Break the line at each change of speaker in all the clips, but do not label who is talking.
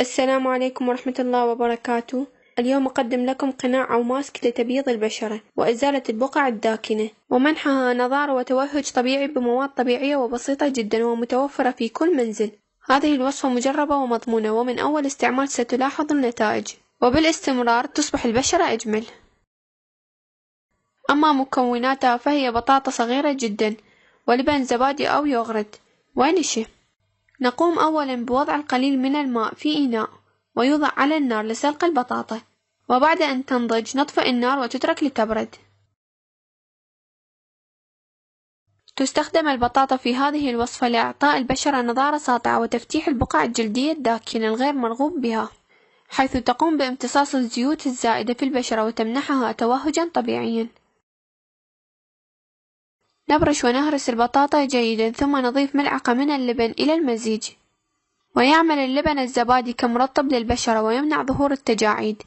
السلام عليكم ورحمة الله وبركاته. اليوم أقدم لكم قناع أو ماسك لتبييض البشرة وإزالة البقع الداكنة ومنحها نضارة وتوهج طبيعي بمواد طبيعية وبسيطة جدا ومتوفرة في كل منزل. هذه الوصفة مجربة ومضمونة ومن أول استعمال ستلاحظ النتائج، وبالاستمرار تصبح البشرة أجمل. أما مكوناتها فهي بطاطا صغيرة جدا ولبن زبادي أو يوغرت ونشا. نقوم أولا بوضع القليل من الماء في إناء ويوضع على النار لسلق البطاطا، وبعد أن تنضج نطفئ النار وتترك لتبرد. تستخدم البطاطا في هذه الوصفة لإعطاء البشرة نضارة ساطعة وتفتيح البقع الجلدية الداكنة الغير مرغوب بها، حيث تقوم بامتصاص الزيوت الزائدة في البشرة وتمنحها توهجا طبيعيا. نبرش ونهرس البطاطا جيدا ثم نضيف ملعقة من اللبن إلى المزيج، ويعمل اللبن الزبادي كمرطب للبشرة ويمنع ظهور التجاعيد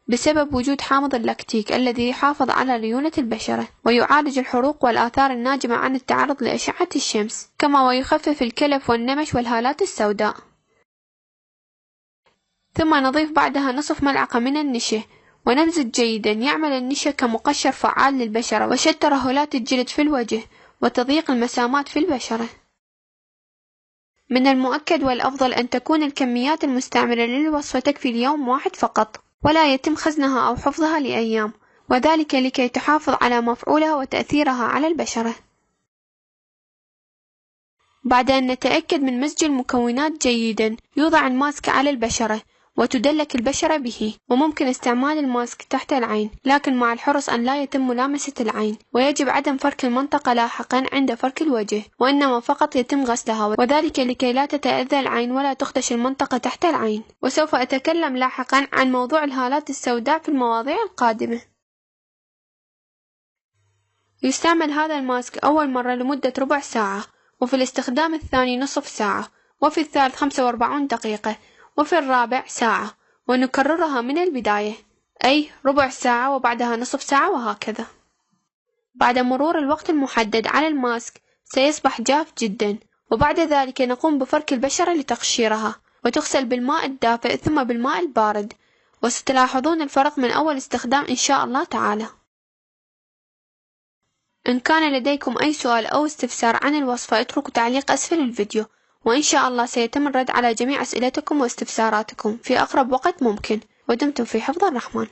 بسبب وجود حامض اللاكتيك الذي يحافظ على ليونة البشرة ويعالج الحروق والآثار الناجمة عن التعرض لأشعة الشمس، كما ويخفف الكلف والنمش والهالات السوداء. ثم نضيف بعدها نصف ملعقة من النشا ونمزج جيدا. يعمل النشا كمقشر فعال للبشرة وشد ترهلات الجلد في الوجه وتضييق المسامات في البشرة. من المؤكد والأفضل أن تكون الكميات المستعملة للوصفة تكفي ليوم واحد فقط، ولا يتم خزنها أو حفظها لأيام، وذلك لكي تحافظ على مفعولها وتأثيرها على البشرة. بعد أن نتأكد من مزج المكونات جيدا يوضع الماسك على البشرة وتدلك البشرة به، وممكن استعمال الماسك تحت العين، لكن مع الحرص أن لا يتم ملامسة العين، ويجب عدم فرك المنطقة لاحقا عند فرك الوجه، وإنما فقط يتم غسلها، وذلك لكي لا تتأذى العين ولا تخدش المنطقة تحت العين. وسوف أتكلم لاحقا عن موضوع الهالات السوداء في المواضيع القادمة. يستعمل هذا الماسك أول مرة لمدة ربع ساعة، وفي الاستخدام الثاني نصف ساعة، وفي الثالث 45 دقيقة، وفي الرابع ساعة، ونكررها من البداية، أي ربع ساعة وبعدها نصف ساعة وهكذا. بعد مرور الوقت المحدد على الماسك سيصبح جاف جدا، وبعد ذلك نقوم بفرك البشرة لتقشيرها وتغسل بالماء الدافئ ثم بالماء البارد، وستلاحظون الفرق من أول استخدام إن شاء الله تعالى. إن كان لديكم أي سؤال أو استفسار عن الوصفة اتركوا تعليق أسفل الفيديو، وإن شاء الله سيتم الرد على جميع أسئلتكم واستفساراتكم في أقرب وقت ممكن، ودمتم في حفظ الرحمن.